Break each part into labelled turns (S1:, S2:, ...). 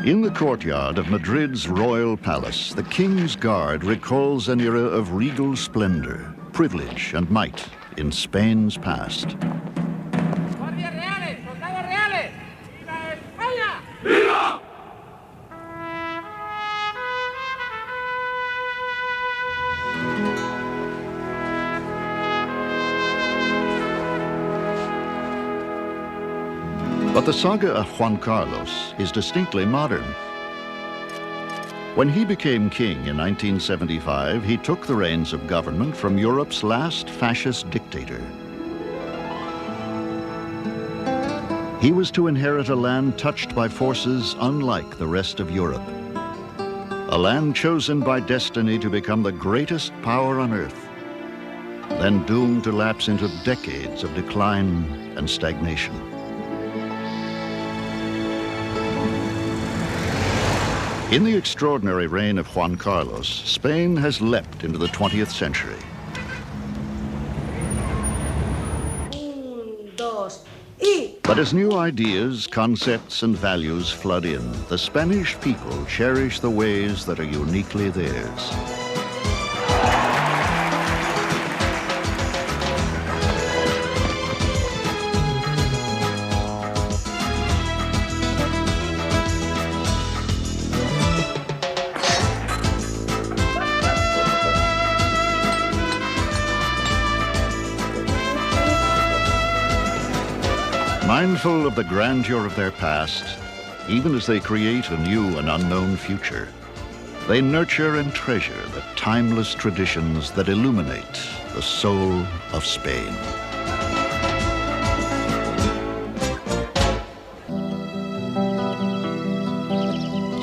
S1: In the courtyard of Madrid's royal palace, the King's Guard recalls an era of regal splendor, privilege, and might in Spain's past. But the saga of Juan Carlos is distinctly modern. When he became king in 1975, he took the reins of government from Europe's last fascist dictator. He was to inherit a land touched by forces unlike the rest of Europe. A land chosen by destiny to become the greatest power on earth, then doomed to lapse into decades of decline and stagnation. In the extraordinary reign of Juan Carlos, Spain has leapt into the 20th century. But as new ideas, concepts, and values flood in, the Spanish people cherish the ways that are uniquely theirs. Mindful of the grandeur of their past, even as they create a new and unknown future, they nurture and treasure the timeless traditions that illuminate the soul of Spain.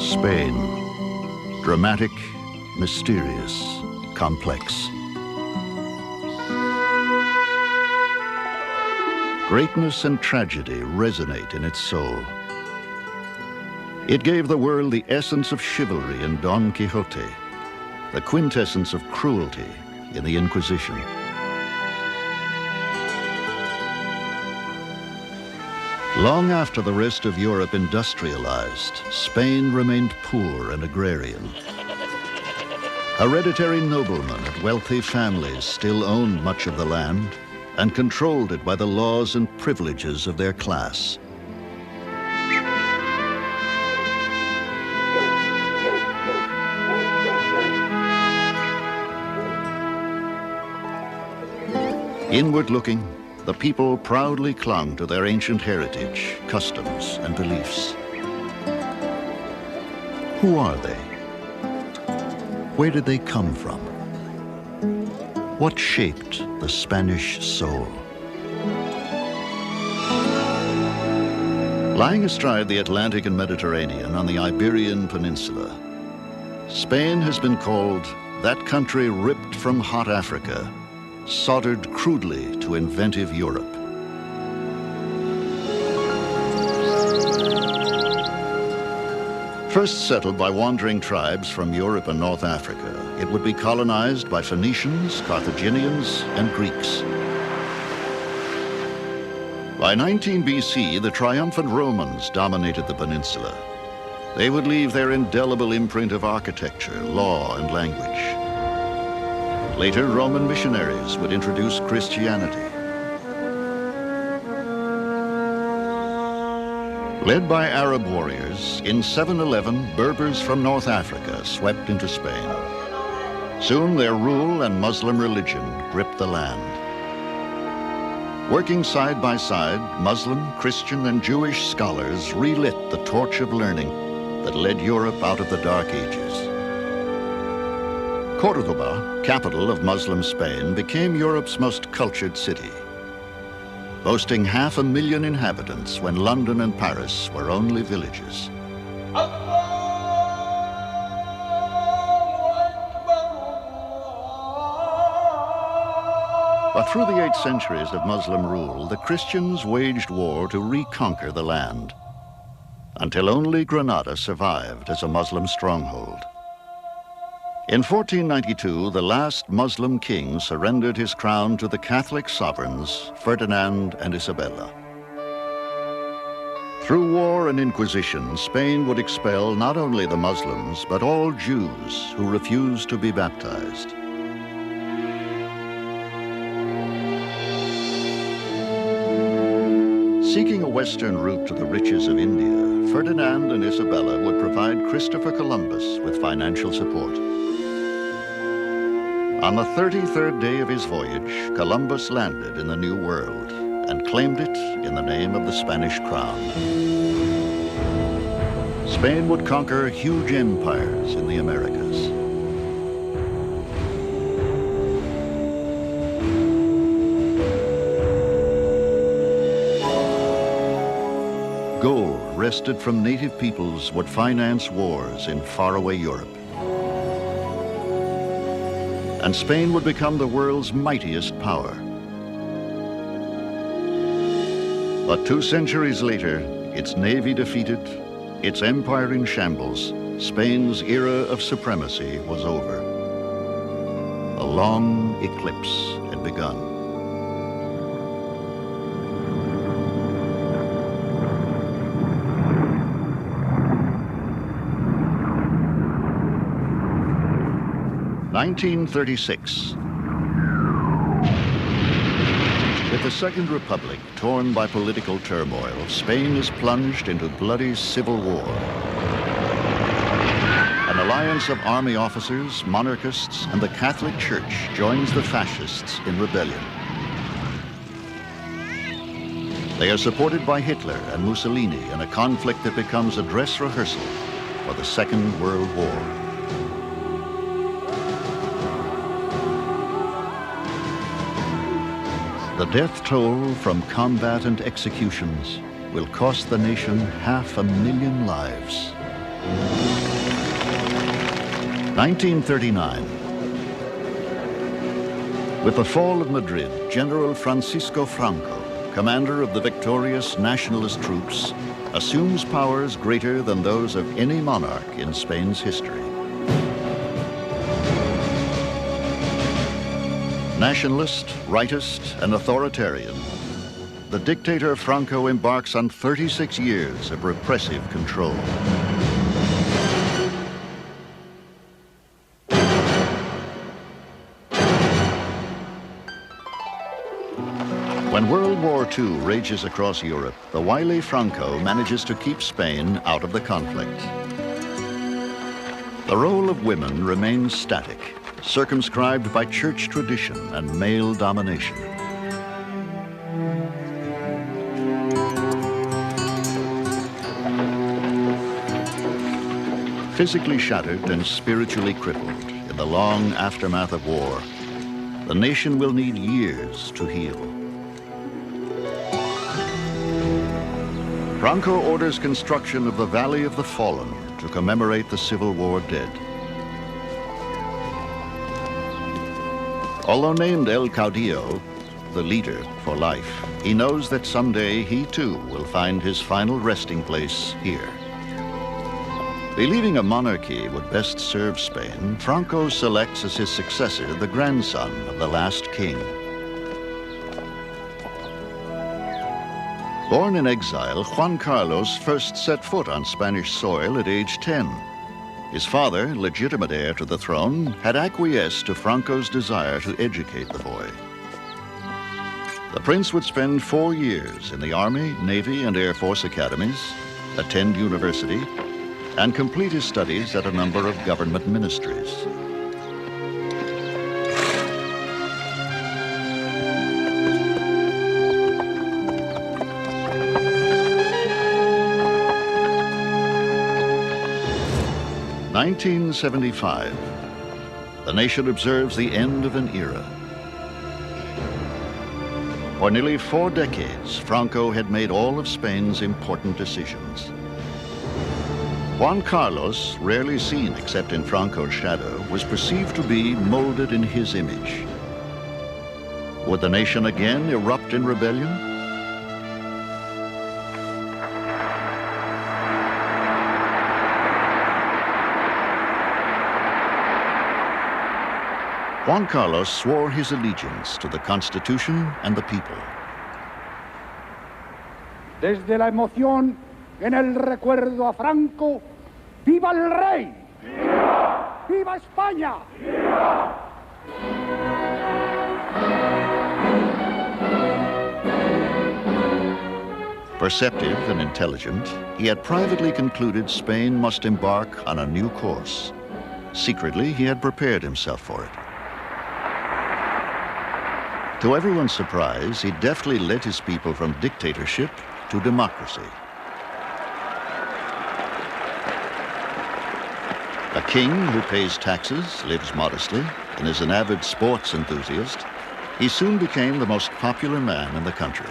S1: Spain, dramatic, mysterious, complex. Greatness and tragedy resonate in its soul. It gave the world the essence of chivalry in Don Quixote, the quintessence of cruelty in the Inquisition. Long after the rest of Europe industrialized, Spain remained poor and agrarian. Hereditary noblemen and wealthy families still owned much of the land and controlled it by the laws and privileges of their class. Inward looking, the people proudly clung to their ancient heritage, customs, and beliefs. Who are they? Where did they come from? What shaped the Spanish soul? Lying astride the Atlantic and Mediterranean on the Iberian Peninsula, Spain has been called that country ripped from hot Africa, soldered crudely to inventive Europe. First settled by wandering tribes from Europe and North Africa, it would be colonized by Phoenicians, Carthaginians, and Greeks. By 19 BC, the triumphant Romans dominated the peninsula. They would leave their indelible imprint of architecture, law, and language. Later, Roman missionaries would introduce Christianity. Led by Arab warriors, in 711, Berbers from North Africa swept into Spain. Soon their rule and Muslim religion gripped the land. Working side by side, Muslim, Christian, and Jewish scholars relit the torch of learning that led Europe out of the Dark Ages. Córdoba, capital of Muslim Spain, became Europe's most cultured city, boasting 500,000 inhabitants when London and Paris were only villages. But through the 8 centuries of Muslim rule, the Christians waged war to reconquer the land, until only Granada survived as a Muslim stronghold. In 1492, the last Muslim king surrendered his crown to the Catholic sovereigns, Ferdinand and Isabella. Through war and inquisition, Spain would expel not only the Muslims, but all Jews who refused to be baptized. Seeking a western route to the riches of India, Ferdinand and Isabella would provide Christopher Columbus with financial support. On the 33rd day of his voyage, Columbus landed in the New World and claimed it in the name of the Spanish crown. Spain would conquer huge empires in the Americas. Gold wrested from native peoples would finance wars in faraway Europe. And Spain would become the world's mightiest power. But 2 centuries later, its navy defeated, its empire in shambles, Spain's era of supremacy was over. A long eclipse had begun. (1936). With the Second Republic torn by political turmoil, Spain is plunged into bloody civil war. An alliance of army officers, monarchists, and the Catholic Church joins the fascists in rebellion. They are supported by Hitler and Mussolini in a conflict that becomes a dress rehearsal for the Second World War. The death toll from combat and executions will cost the nation 500,000 lives. 1939. With the fall of Madrid, General Francisco Franco, commander of the victorious nationalist troops, assumes powers greater than those of any monarch in Spain's history. Nationalist, rightist, and authoritarian, the dictator Franco embarks on 36 years of repressive control. When World War II rages across Europe, the wily Franco manages to keep Spain out of the conflict. The role of women remains static, circumscribed by church tradition and male domination. Physically shattered and spiritually crippled in the long aftermath of war, the nation will need years to heal. Franco orders construction of the Valley of the Fallen to commemorate the Civil War dead. Although named El Caudillo, the leader for life, he knows that someday he too will find his final resting place here. Believing a monarchy would best serve Spain, Franco selects as his successor the grandson of the last king. Born in exile, Juan Carlos first set foot on Spanish soil at age 10. His father, legitimate heir to the throne, had acquiesced to Franco's desire to educate the boy. The prince would spend 4 years in the Army, Navy, and Air Force academies, attend university, and complete his studies at a number of government ministries. In 1975, the nation observes the end of an era. For nearly 4 decades, Franco had made all of Spain's important decisions. Juan Carlos, rarely seen except in Franco's shadow, was perceived to be molded in his image. Would the nation again erupt in rebellion? Juan Carlos swore his allegiance to the Constitution and the people.
S2: Desde la emoción en el recuerdo a Franco, ¡viva el rey! ¡Viva! ¡Viva España! ¡Viva!
S1: Perceptive and intelligent, he had privately concluded Spain must embark on a new course. Secretly, he had prepared himself for it. To everyone's surprise, he deftly led his people from dictatorship to democracy. A king who pays taxes, lives modestly, and is an avid sports enthusiast, he soon became the most popular man in the country.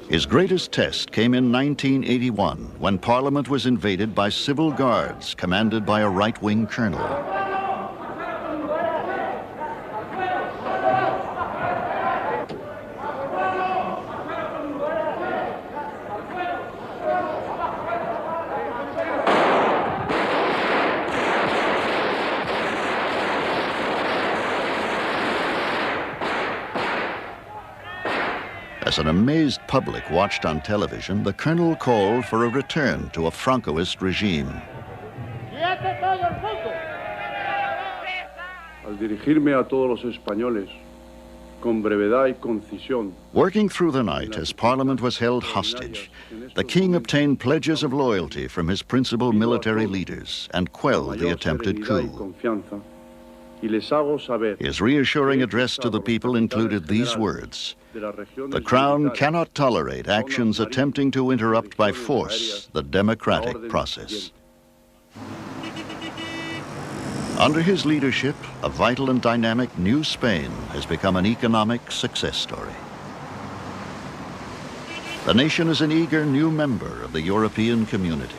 S1: His greatest test came in 1981, when Parliament was invaded by civil guards commanded by a right-wing colonel. As an amazed public watched on television, the colonel called for a return to a Francoist regime.
S3: Al dirigirme a todos los españoles, con brevedad y concisión.
S1: Working through the night as Parliament was held hostage, the king obtained pledges of loyalty from his principal military leaders and quelled the attempted coup. His reassuring address to the people included these words: "The Crown cannot tolerate actions attempting to interrupt by force the democratic process." Under his leadership, a vital and dynamic new Spain has become an economic success story. The nation is an eager new member of the European community.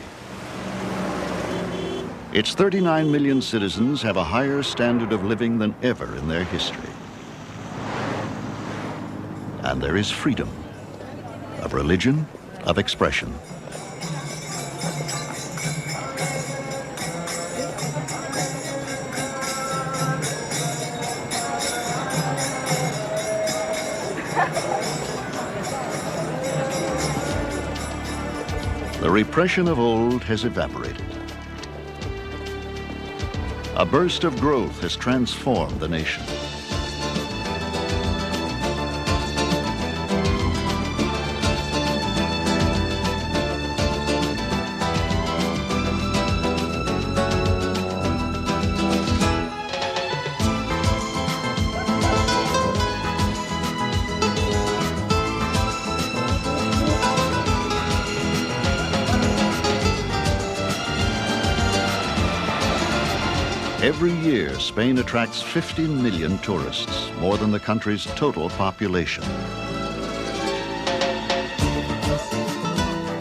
S1: Its 39 million citizens have a higher standard of living than ever in their history. And there is freedom of religion, of expression. The repression of old has evaporated. A burst of growth has transformed the nation. Every year, Spain attracts 50 million tourists, more than the country's total population.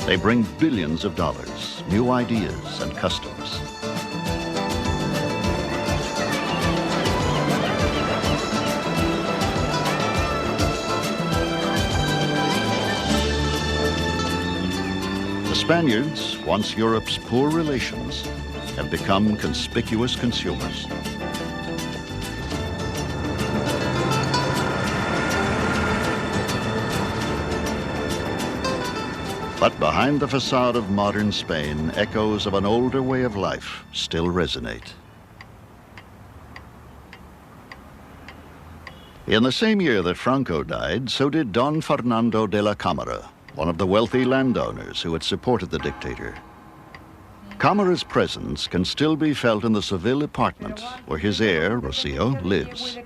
S1: They bring billions of dollars, new ideas, and customs. The Spaniards, once Europe's poor relations, have become conspicuous consumers. But behind the facade of modern Spain, echoes of an older way of life still resonate. In the same year that Franco died, so did Don Fernando de la Cámara, one of the wealthy landowners who had supported the dictator. Cámara's presence can still be felt in the Seville apartment where his heir, Rocío, lives.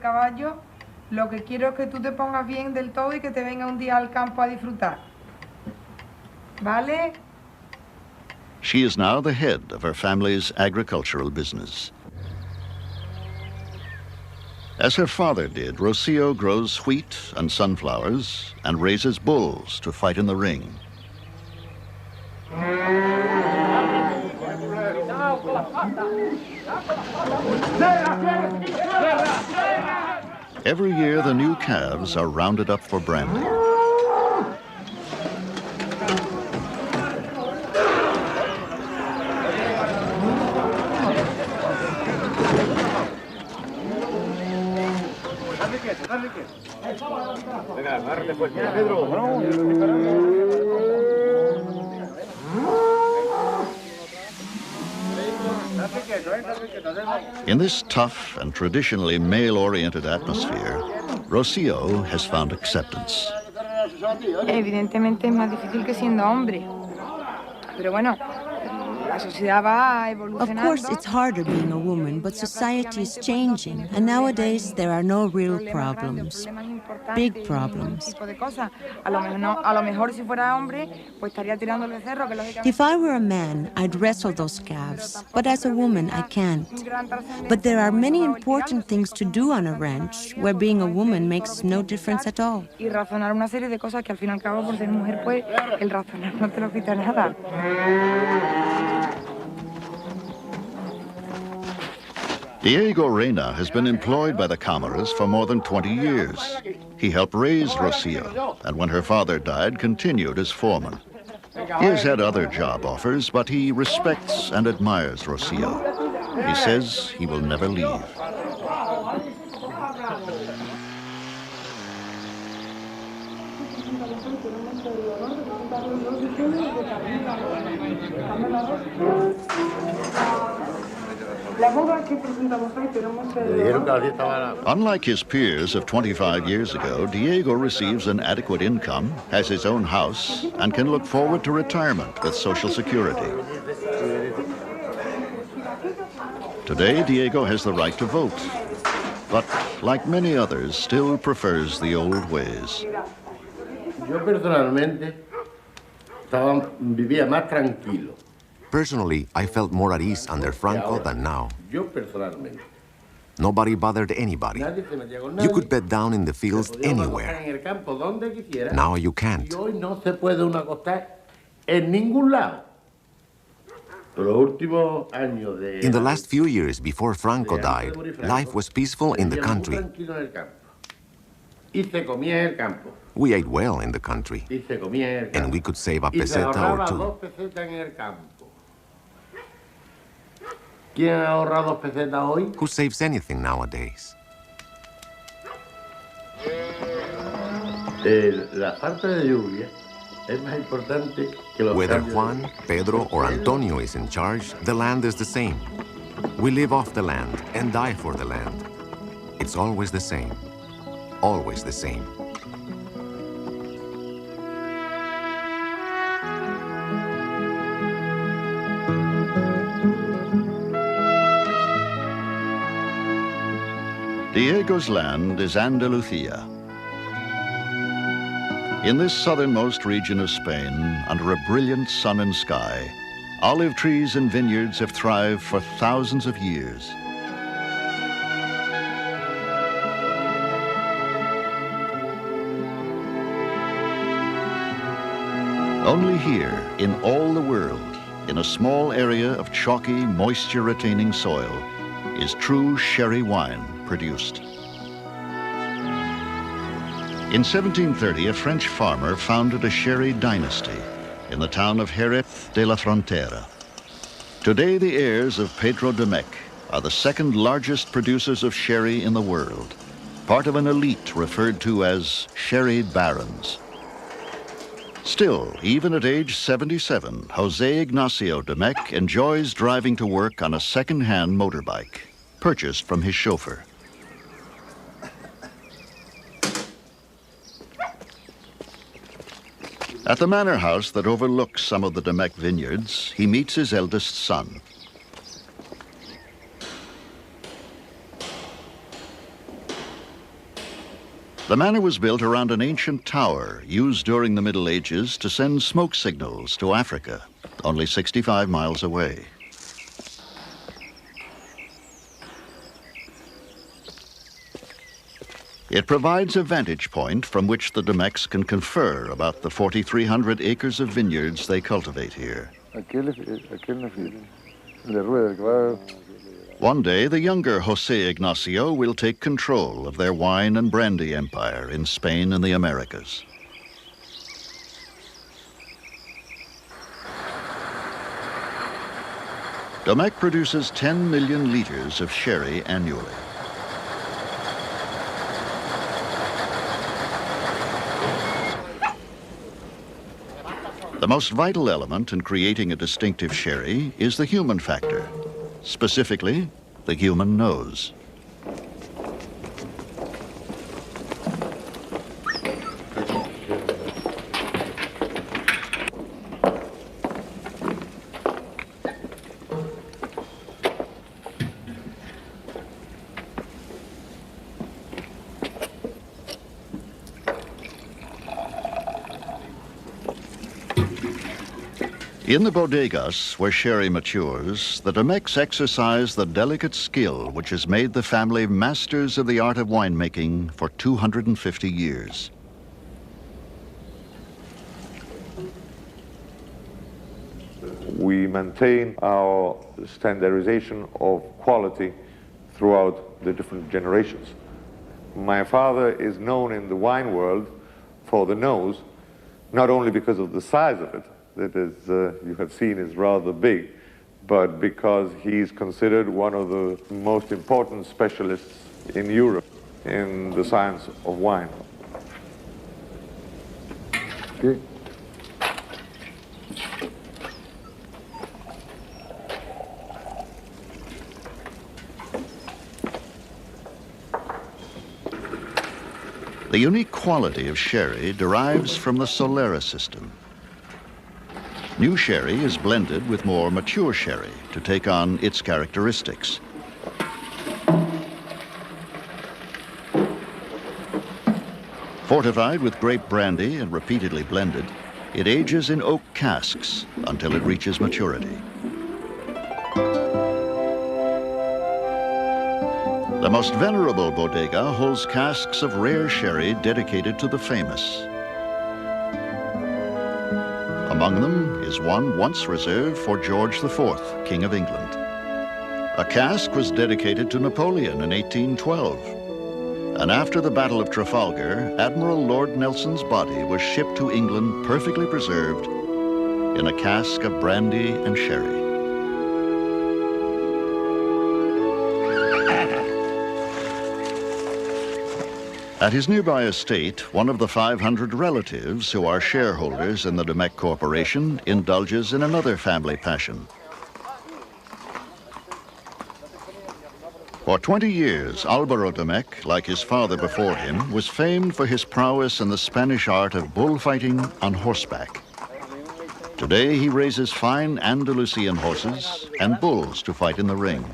S4: Lo que quiero es que tú te pongas bien del todo y que te venga un día al campo a disfrutar. ¿Vale?
S1: She is now the head of her family's agricultural business. As her father did, Rocío grows wheat and sunflowers and raises bulls to fight in the ring. Every year, the new calves are rounded up for branding. In this tough and traditionally male-oriented atmosphere, Rocio has found acceptance.
S4: Evidentemente es más difícil que siendo hombre. Pero bueno, la sociedad va
S5: Of
S4: evolucionando.
S5: course, it's harder being a woman, but society is changing, and nowadays there are no real problems. Big problems.
S4: Tipo de cosas. A lo mejor si fuera hombre, pues estaría tirándole el cerro, que lógicamente.
S5: If I were a man, I'd wrestle those calves, but as a woman, I can't. But there are many important things to do on a ranch, where being a woman makes no difference at all.
S4: Y razonar una serie de cosas que al fin y al cabo, por ser mujer, pues el razonar no te lo quita nada.
S1: Diego Reyna has been employed by the Cámaras for more than 20 years. He helped raise Rocio, and when her father died, continued as foreman. He has had other job offers, but he respects and admires Rocio. He says he will never leave. Unlike his peers of 25 years ago, Diego receives an adequate income, has his own house, and can look forward to retirement with Social Security. Today, Diego has the right to vote, but like many others, still prefers the old ways.
S6: Yo personalmente vivía más tranquilo.
S7: Personally, I felt more at ease under Franco than now.
S6: Yo personalmente.
S7: Nobody bothered anybody.
S6: Nadie se metía con nadie.
S7: You could bed down in the fields
S6: Podíamos acostar
S7: anywhere.
S6: en el campo donde quisiera.
S7: Now you can't.
S6: Y hoy no se puede uno acostar en ningún lado. Pero los últimos años de...
S7: In the last few years before Franco died, life was peaceful in the
S6: vivíamos
S7: country.
S6: tranquilos en el campo. Y se comía en el campo.
S7: We ate well in the country,
S6: Y se comía en el campo.
S7: and we could save a
S6: Y se
S7: peseta
S6: ahorraba
S7: or two.
S6: 2 pesetas en el campo. ¿Quién ha ahorrado 2 pesetas hoy?
S7: Who saves anything nowadays?
S6: La falta de lluvia es más importante que los
S7: Whether
S6: cambios de-
S7: Juan, Pedro, or Antonio is in charge, the land is the same. We live off the land and die for the land. It's always the same. Always the same.
S1: Diego's land is Andalusia. In this southernmost region of Spain, under a brilliant sun and sky, olive trees and vineyards have thrived for thousands of years. Only here, in all the world, in a small area of chalky, moisture-retaining soil, is true sherry wine produced. In 1730, a French farmer founded a sherry dynasty in the town of Jerez de la Frontera. Today, the heirs of Pedro de Mec are the second largest producers of sherry in the world, part of an elite referred to as sherry barons. Still, even at age 77, Jose Ignacio de Mec enjoys driving to work on a second-hand motorbike, purchased from his chauffeur. At the manor house that overlooks some of the de Mec vineyards, he meets his eldest son. The manor was built around an ancient tower used during the Middle Ages to send smoke signals to Africa, only 65 miles away. It provides a vantage point from which the de Mecs can confer about the 4,300 acres of vineyards they cultivate here. One day, the younger Jose Ignacio will take control of their wine and brandy empire in Spain and the Americas. De Mec produces 10 million liters of sherry annually. The most vital element in creating a distinctive sherry is the human factor, specifically the human nose. In the bodegas where sherry matures, the Domecqs exercise the delicate skill which has made the family masters of the art of winemaking for 250 years.
S8: We maintain our standardization of quality throughout the different generations. My father is known in the wine world for the nose, not only because of the size of it, that is, you have seen is rather big, but because he's considered one of the most important specialists in Europe in the science of wine.
S3: ¿Qué?
S1: The unique quality of sherry derives from the Solera system. New sherry is blended with more mature sherry to take on its characteristics. Fortified with grape brandy and repeatedly blended, it ages in oak casks until it reaches maturity. The most venerable bodega holds casks of rare sherry dedicated to the famous. Among them is one once reserved for George IV, King of England. A cask was dedicated to Napoleon in 1812. And after the Battle of Trafalgar, Admiral Lord Nelson's body was shipped to England perfectly preserved in a cask of brandy and sherry. At his nearby estate, one of the 500 relatives who are shareholders in the Domecq Corporation indulges in another family passion. For 20 years, Alvaro Domecq, like his father before him, was famed for his prowess in the Spanish art of bullfighting on horseback. Today, he raises fine Andalusian horses and bulls to fight in the ring.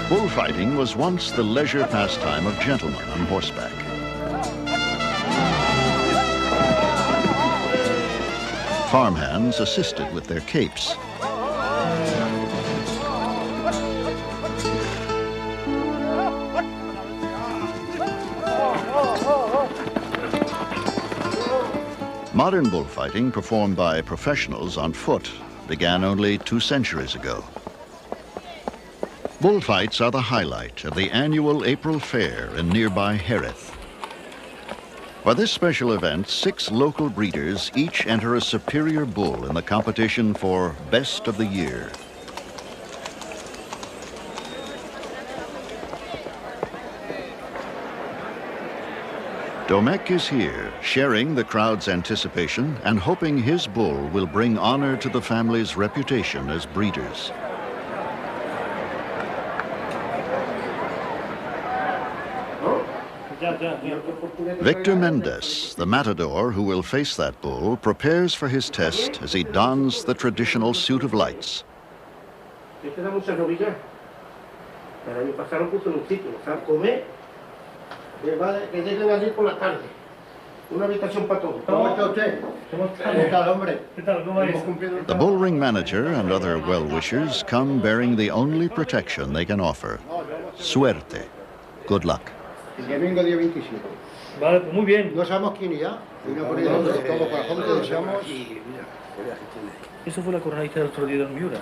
S1: Bullfighting was once the leisure pastime of gentlemen on horseback. Farmhands assisted with their capes. Modern bullfighting, performed by professionals on foot, began only 2 centuries ago. Bullfights are the highlight of the annual April Fair in nearby Jerez. For this special event, 6 local breeders each enter a superior bull in the competition for Best of the Year. Domecq is here, sharing the crowd's anticipation and hoping his bull will bring honor to the family's reputation as breeders. Victor Mendez, the matador who will face that bull, prepares for his test as he dons the traditional suit of lights. The bullring manager and other well-wishers come bearing the only protection they can offer: suerte, good luck.
S2: El domingo día 27.
S9: Vale, pues muy bien.
S2: No sabemos quién irá. Vino por ahí todo para juntos, deseamos.
S9: Eso fue la coronadita del otro día del Miura.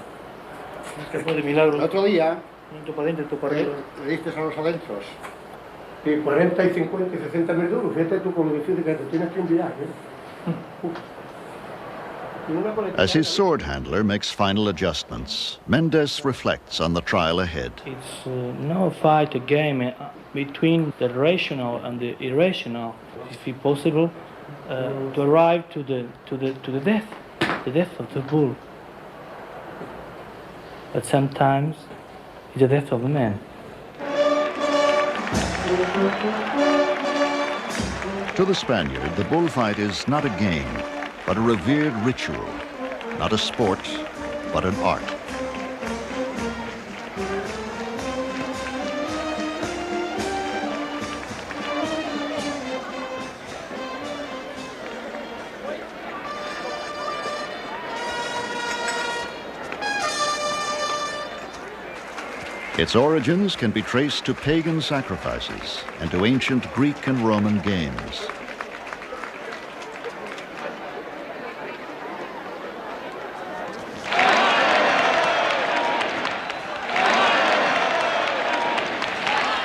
S9: Que fue de milagro.
S2: El otro día.
S9: Un topa adentro, topa arriba.
S2: Le diste a los adentros.
S10: Y 40 y 50 y 60 mil euros. Fíjate tú con lo difícil que te tienes que enviar.
S1: As his sword handler makes final adjustments, Mendez reflects on the trial ahead.
S9: It's now a fight, a game between the rational and the irrational, if it's possible, to arrive to the death of the bull. But sometimes it's the death of the man.
S1: To the Spaniard, the bullfight is not a game, but a revered ritual, not a sport, but an art. Its origins can be traced to pagan sacrifices and to ancient Greek and Roman games.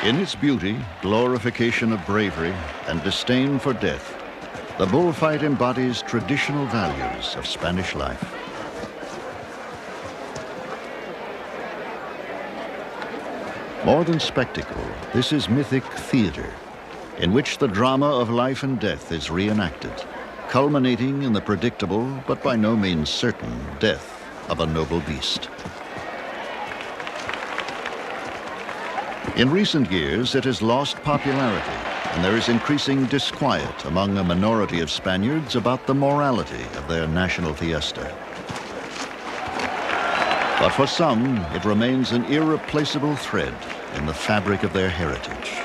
S1: In its beauty, glorification of bravery, and disdain for death, the bullfight embodies traditional values of Spanish life. More than spectacle, this is mythic theater, in which the drama of life and death is reenacted, culminating in the predictable, but by no means certain, death of a noble beast. In recent years, it has lost popularity, and there is increasing disquiet among a minority of Spaniards about the morality of their national fiesta. But for some, it remains an irreplaceable thread in the fabric of their heritage.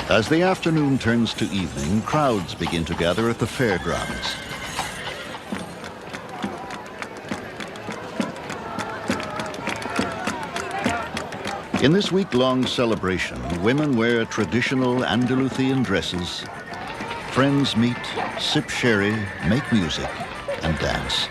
S1: As the afternoon turns to evening, crowds begin to gather at the fairgrounds. In this week-long celebration, women wear traditional Andalusian dresses. Friends meet, sip sherry, make music, and dance.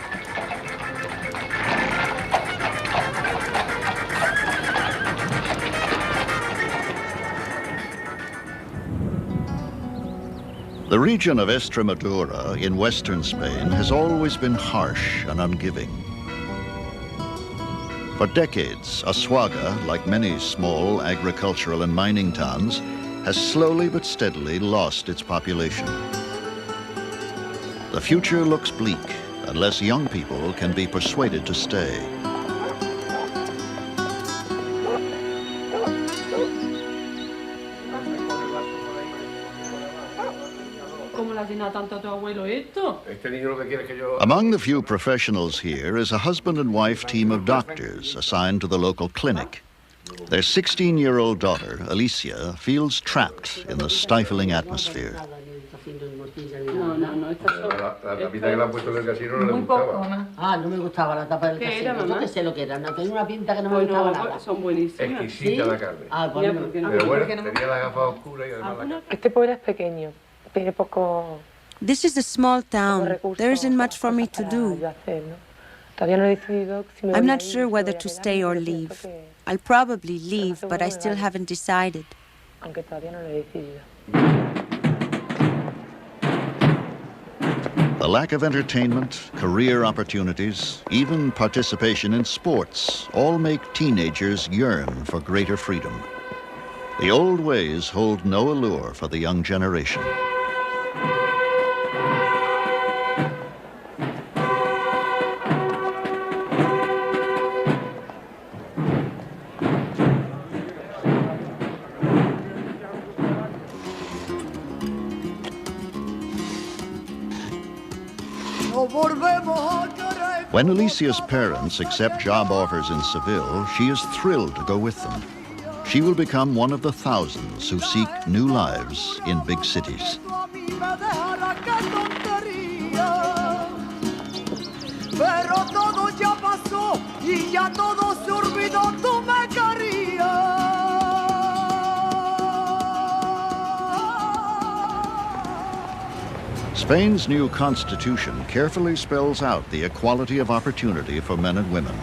S1: The region of Extremadura in western Spain has always been harsh and ungiving. For decades, Assuaga, like many small agricultural and mining towns, has slowly but steadily lost its population. The future looks bleak unless young people can be persuaded to stay. Among the few professionals here is a husband and wife team of doctors assigned to the local clinic. Their 16-year-old daughter, Alicia, feels trapped in the stifling atmosphere.
S6: La tapita que le han puesto en el casino no le gustaba.
S11: Ah, no me gustaba la tapa del casino. Yo que sé lo que era. No, tenía una pinta que no me gustaba nada.
S10: Son buenísimas.
S6: Exquisita la carne.
S11: Ah, pues
S6: Pero bueno, tenía la gafa oscura y además la carne.
S12: Este pueblo es pequeño. Tiene poco.
S5: This is a small town. There isn't much for me to do. I'm not sure whether to stay or leave. I'll probably leave, but I still haven't decided.
S1: The lack of entertainment, career opportunities, even participation in sports all make teenagers yearn for greater freedom. The old ways hold no allure for the young generation. When Alicia's parents accept job offers in Seville, she is thrilled to go with them. She will become one of the thousands who seek new lives in big cities. Spain's new constitution carefully spells out the equality of opportunity for men and women.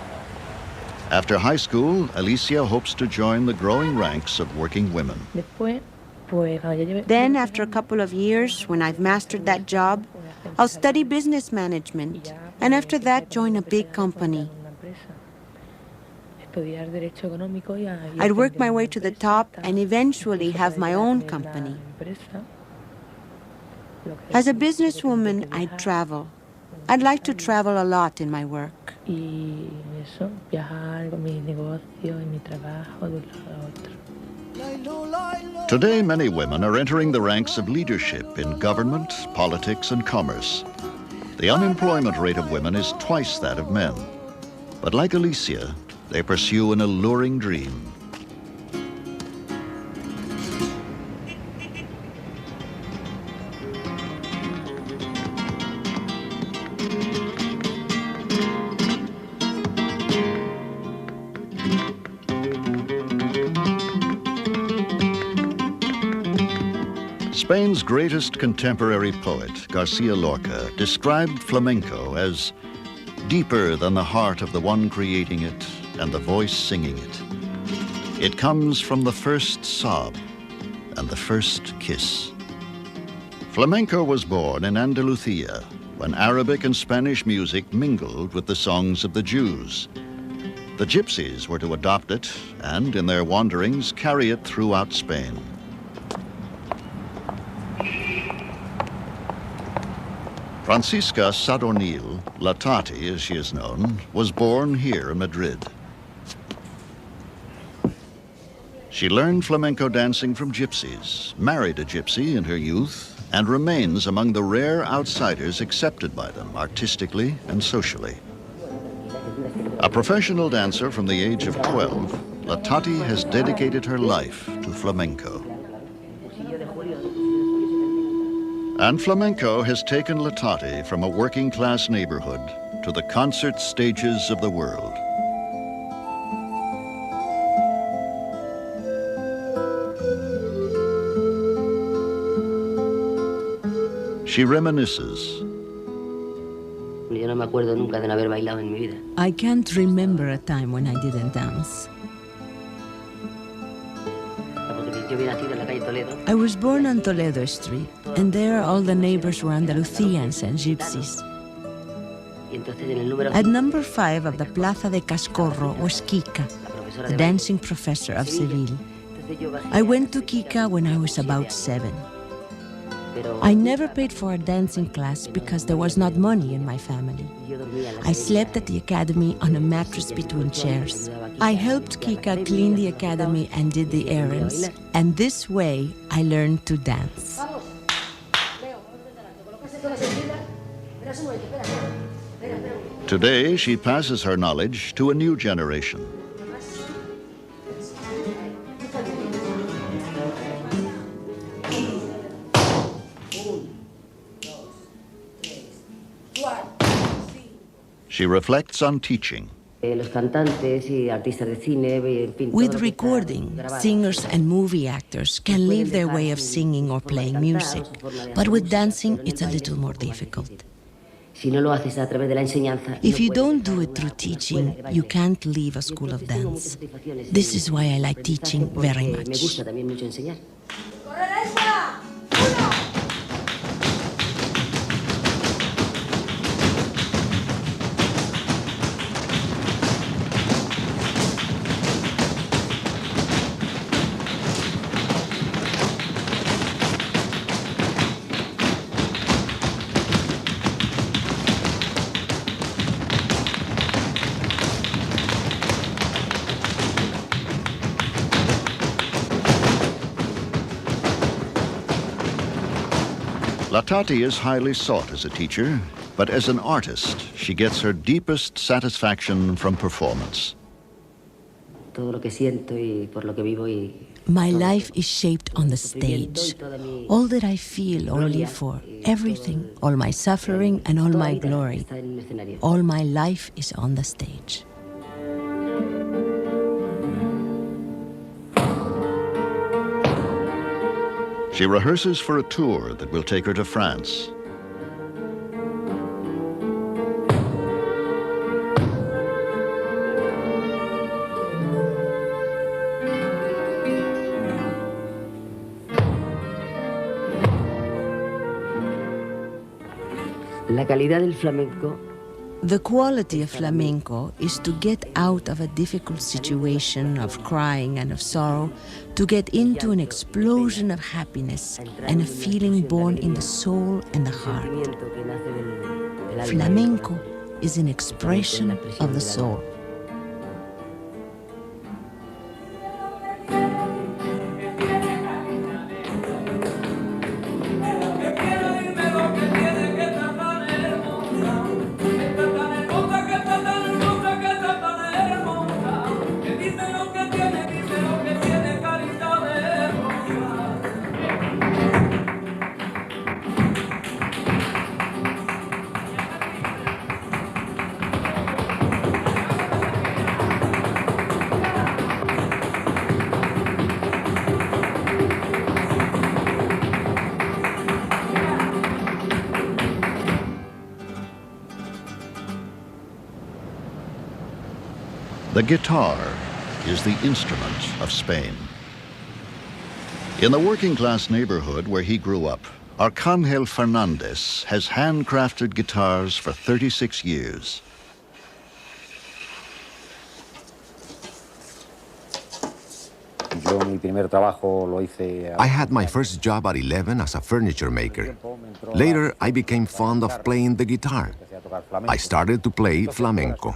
S1: After high school, Alicia hopes to join the growing ranks of working women.
S5: Then, after a couple of years, when I've mastered that job, I'll study business management, and after that, join a big company. I'd work my way to the top and eventually have my own company. As a businesswoman, I'd travel. I'd like to travel a lot in my work.
S1: Today, many women are entering the ranks of leadership in government, politics, and commerce. The unemployment rate of women is twice that of men. But like Alicia, they pursue an alluring dream. Spain's greatest contemporary poet, Garcia Lorca, described flamenco as deeper than the heart of the one creating it and the voice singing it. It comes from the first sob and the first kiss. Flamenco was born in Andalusia when Arabic and Spanish music mingled with the songs of the Jews. The gypsies were to adopt it and, in their wanderings, carry it throughout Spain. Francisca Sadornil, La Tati as she is known, was born here in Madrid. She learned flamenco dancing from gypsies, married a gypsy in her youth, and remains among the rare outsiders accepted by them artistically and socially. A professional dancer from the age of 12, La Tati has dedicated her life to flamenco. And flamenco has taken La Tati from a working-class neighborhood to the concert stages of the world. She reminisces.
S5: I can't remember a time when I didn't dance. I was born on Toledo Street, and there all the neighbors were Andalusians and gypsies. At number 5 of the Plaza de Cascorro was Kika, the dancing professor of Seville. I went to Kika when I was about 7. I never paid for a dancing class because there was not money in my family. I slept at the academy on a mattress between chairs. I helped Kika clean the academy and did the errands. And this way, I learned to dance.
S1: Today, she passes her knowledge to a new generation. She reflects on teaching.
S5: With recording, singers and movie actors can leave their way of singing or playing music, but with dancing, it's a little more difficult. If you don't do it through teaching, you can't leave a school of dance. This is why I like teaching very much.
S1: Latati is highly sought as a teacher, but as an artist, she gets her deepest satisfaction from performance.
S5: My life is shaped on the stage. All that I feel or live for, everything, all my suffering and all my glory, all my life is on the stage.
S1: She rehearses for a tour that will take her to France.
S11: La calidad del flamenco.
S5: The quality of flamenco is to get out of a difficult situation of crying and of sorrow, to get into an explosion of happiness and a feeling born in the soul and the heart. Flamenco is an expression of the soul.
S1: The guitar is the instrument of Spain. In the working-class neighborhood where he grew up, Arcángel Fernández has handcrafted guitars for 36 years.
S7: I had my first job at 11 as a furniture maker. Later, I became fond of playing the guitar. I started to play flamenco.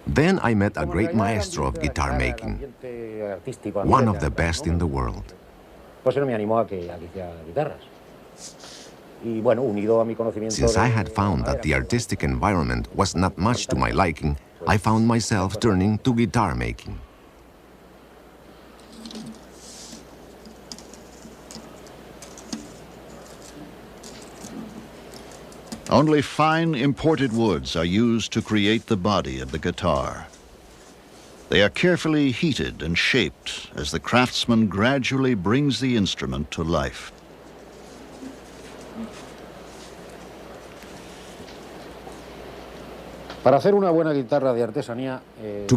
S7: Then I met a great maestro of guitar making, one of the best in the world. Since I had found that the artistic environment was not much to my liking, I found myself turning to guitar making.
S1: Only fine imported woods are used to create the body of the guitar. They are carefully heated and shaped as the craftsman gradually brings the instrument to life.
S7: To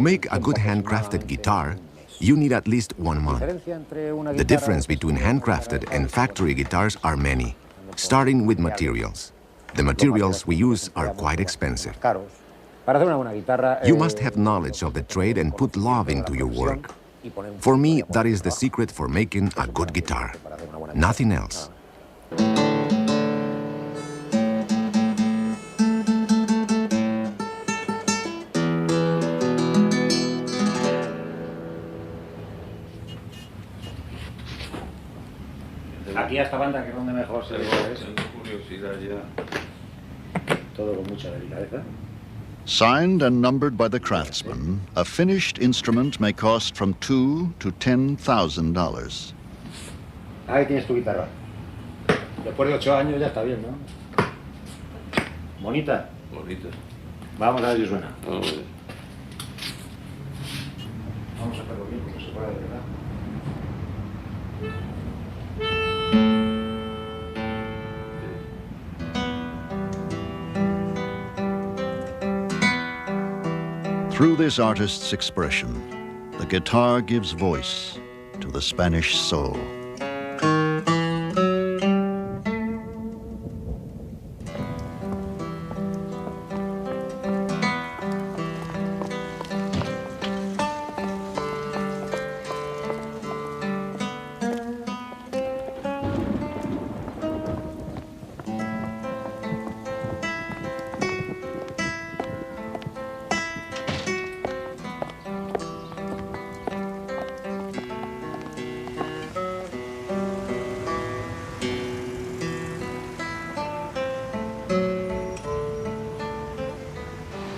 S7: make a good handcrafted guitar, you need at least 1 month. The difference between handcrafted and factory guitars are many, starting with materials. The materials we use are quite expensive. You must have knowledge of the trade and put love into your work. For me, that is the secret for making a good guitar. Nothing else.
S10: Aquí a esta banda, que es donde mejor se ve, curiosidad ya. Todo con mucha delicadeza.
S1: Signed and numbered by the craftsman, a finished instrument may cost from $2,000 to $10,000.
S10: Ahí tienes tu guitarra. Después de 8 años ya está bien, ¿no? Bonita.
S3: Bonita.
S10: Vamos a ver si suena.
S3: Vamos a ver.
S10: Vamos a hacerlo bien, porque se puede, de verdad.
S1: Through this artist's expression, the guitar gives voice to the Spanish soul.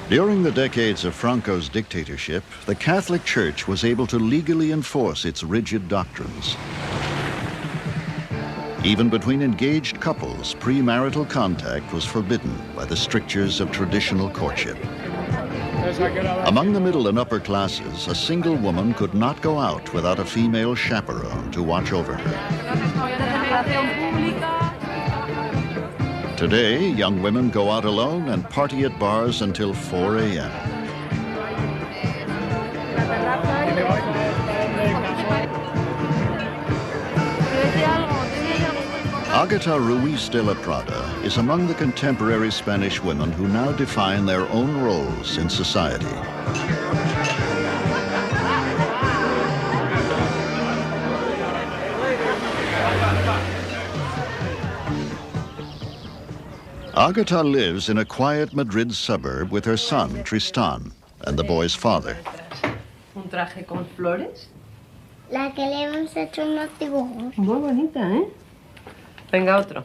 S1: During the decades of Franco's dictatorship, the Catholic Church was able to legally enforce its rigid doctrines. Even between engaged couples, premarital contact was forbidden by the strictures of traditional courtship. Among the middle and upper classes, a single woman could not go out without a female chaperone to watch over her. Today, young women go out alone and party at bars until 4 a.m. Agata Ruiz de la Prada is among the contemporary Spanish women who now define their own roles in society. Agata lives in a quiet Madrid suburb with her son, Tristan, and the boy's father.
S13: Un traje con flores.
S14: La que le hemos hecho unos dibujos.
S13: Muy bonita, ¿eh? Venga, otro.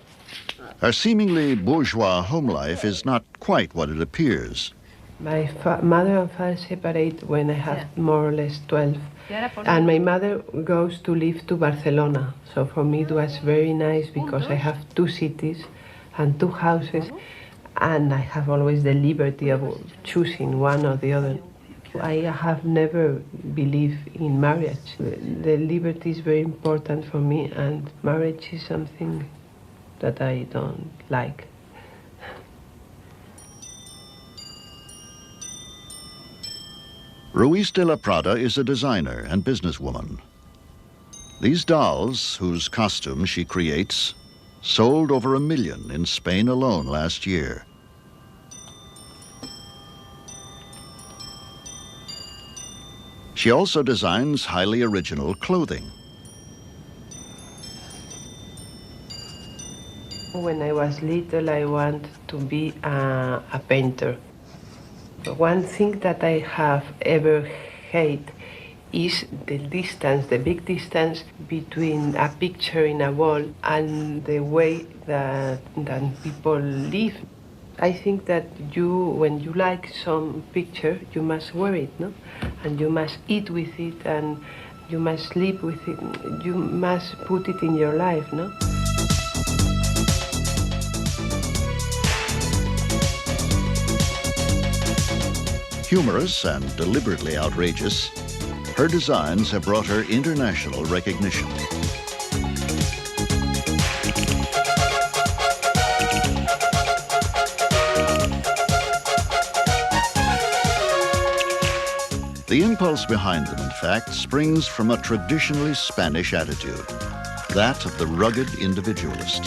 S1: Her seemingly bourgeois home life is not quite what it appears.
S12: My mother and father separate when I have more or less 12. And my mother goes to live to Barcelona. So for me it was very nice because I have 2 cities and 2 houses, and I have always the liberty of choosing one or the other. I have never believed in marriage. The liberty is very important for me, and marriage is something that I don't like.
S1: Ruiz de la Prada is a designer and businesswoman. These dolls, whose costumes she creates, sold over 1 million in Spain alone last year. She also designs highly original clothing.
S12: When I was little, I wanted to be a painter. One thing that I have ever hated is the distance, the big distance between a picture in a wall and the way that people live. I think that when you like some picture, you must wear it, no? And you must eat with it, and you must sleep with it. You must put it in your life, no?
S1: Humorous and deliberately outrageous, her designs have brought her international recognition. The impulse behind them, in fact, springs from a traditionally Spanish attitude, that of the rugged individualist.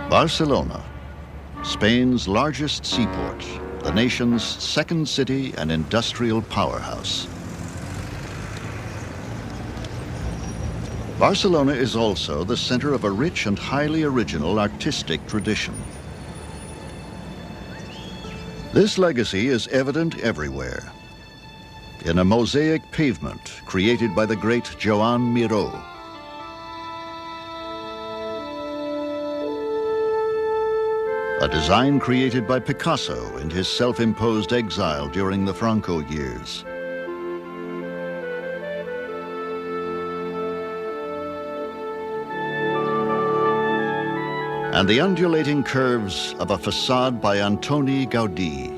S1: Barcelona, Spain's largest seaport, the nation's second city and industrial powerhouse. Barcelona is also the center of a rich and highly original artistic tradition. This legacy is evident everywhere. In a mosaic pavement created by the great Joan Miró, a design created by Picasso in his self-imposed exile during the Franco years. And the undulating curves of a facade by Antoni Gaudí,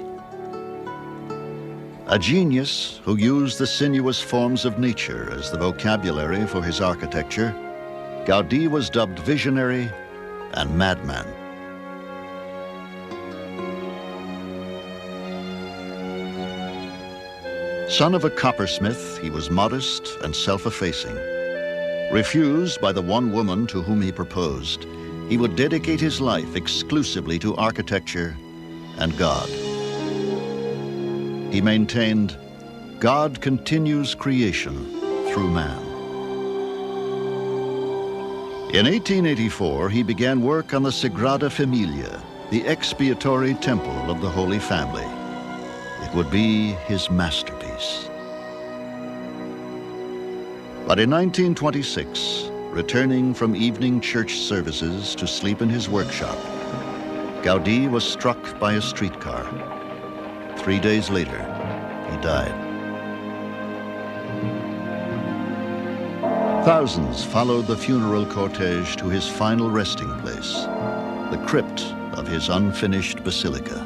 S1: a genius who used the sinuous forms of nature as the vocabulary for his architecture. Gaudí was dubbed visionary and madman. Son of a coppersmith, he was modest and self-effacing. Refused by the one woman to whom he proposed, he would dedicate his life exclusively to architecture and God. He maintained, God continues creation through man. In 1884, he began work on the Sagrada Familia, the expiatory temple of the Holy Family. It would be his masterpiece. But in 1926, returning from evening church services to sleep in his workshop, Gaudí was struck by a streetcar. 3 days later, he died. Thousands followed the funeral cortege to his final resting place, the crypt of his unfinished basilica.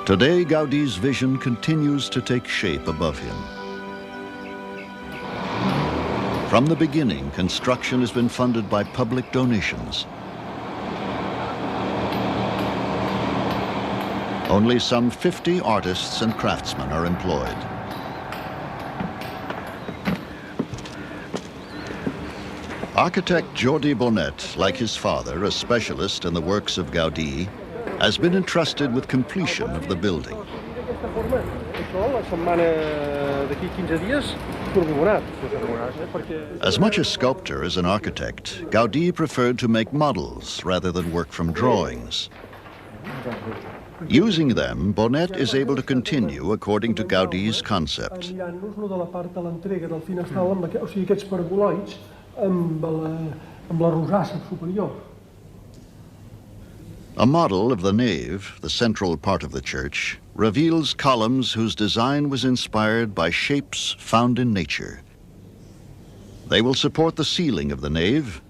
S1: Today, Gaudí's vision continues to take shape above him. From the beginning, construction has been funded by public donations. Only some 50 artists and craftsmen are employed. Architect Jordi Bonet, like his father, a specialist in the works of Gaudí, has been entrusted with completion of the building. As much a sculptor as an architect, Gaudí preferred to make models rather than work from drawings. Using them, Bonet is able to continue according to Gaudí's concept. A model of the nave, the central part of the church, reveals columns whose design was inspired by shapes found in nature. They will support the ceiling of the nave,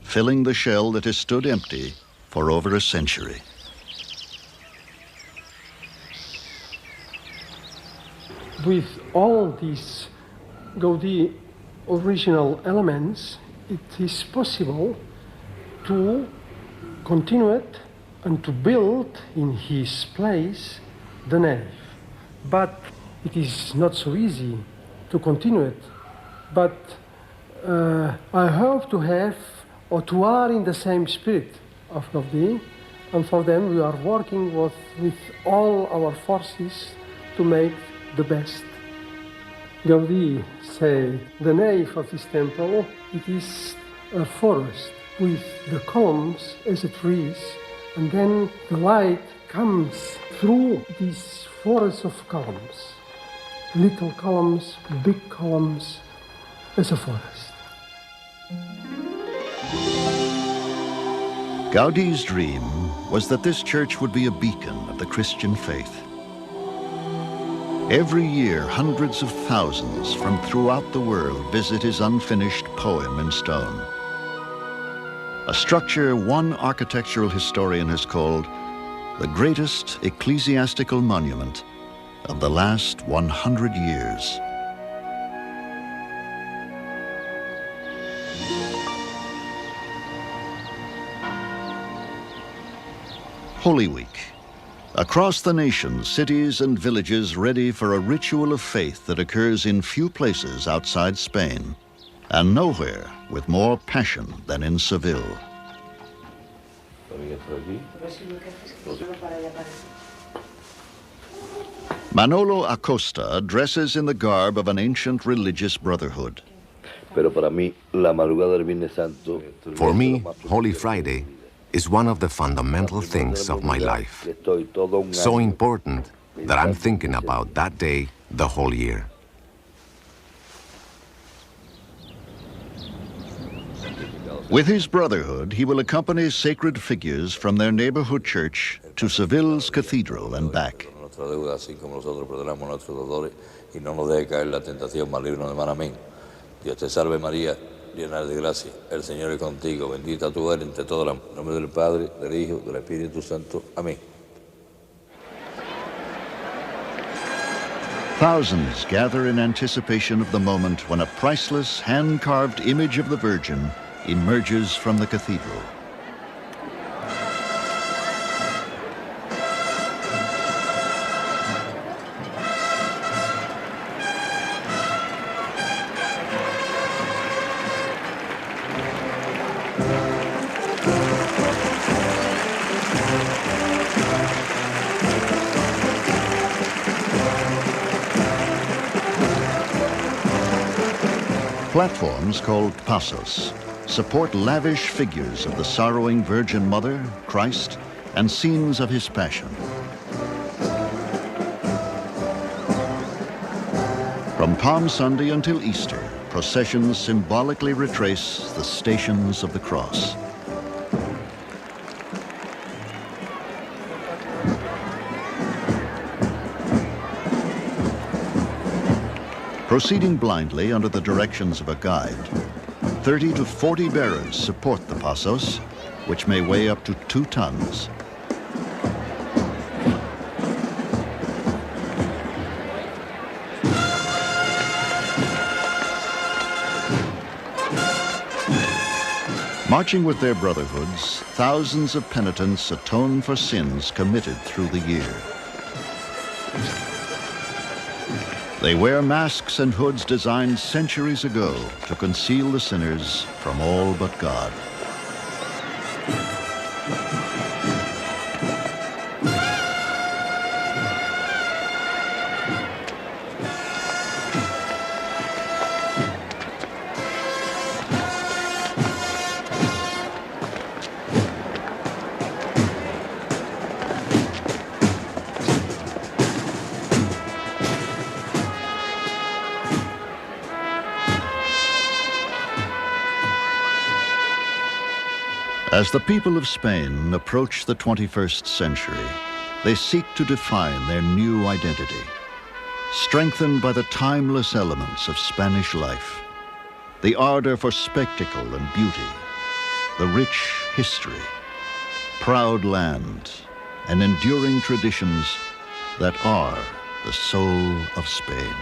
S1: filling the shell that has stood empty for over a century.
S15: With all these Gaudí original elements, it is possible to continue it and to build in his place the nave. But it is not so easy to continue it. But I hope to have or to are in the same spirit of Gaudí, and for them we are working with all our forces to make the best. Gaudí say the nave of this temple, it is a forest with the columns as a trees, and then the light comes through these forests of columns, little columns, big columns, as a forest.
S1: Gaudí's dream was that this church would be a beacon of the Christian faith. Every year, hundreds of thousands from throughout the world visit his unfinished poem in stone. A structure one architectural historian has called the greatest ecclesiastical monument of the last 100 years. Holy Week. Across the nation, cities and villages ready for a ritual of faith that occurs in few places outside Spain, and nowhere with more passion than in Seville. Manolo Acosta dresses in the garb of an ancient religious brotherhood.
S7: For me, Holy Friday is one of the fundamental things of my life. So important that I'm thinking about that day the whole year.
S1: With his brotherhood, he will accompany sacred figures from their neighborhood church to Seville's cathedral and back.
S16: Dios te salve María, llena de gracia, el Señor es contigo, bendita tú eres entre todas las mujeres. En nombre del Padre, del Hijo, del Espíritu Santo. Amén.
S1: Thousands gather in anticipation of the moment when a priceless, hand-carved image of the Virgin emerges from the cathedral. Platforms called pasos support lavish figures of the sorrowing Virgin Mother, Christ, and scenes of his passion. From Palm Sunday until Easter, processions symbolically retrace the stations of the cross. Proceeding blindly under the directions of a guide, 30 to 40 bearers support the pasos, which may weigh up to 2 tons. Marching with their brotherhoods, thousands of penitents atone for sins committed through the year. They wear masks and hoods designed centuries ago to conceal the sinners from all but God. As the people of Spain approach the 21st century, they seek to define their new identity, strengthened by the timeless elements of Spanish life, the ardor for spectacle and beauty, the rich history, proud land, and enduring traditions that are the soul of Spain.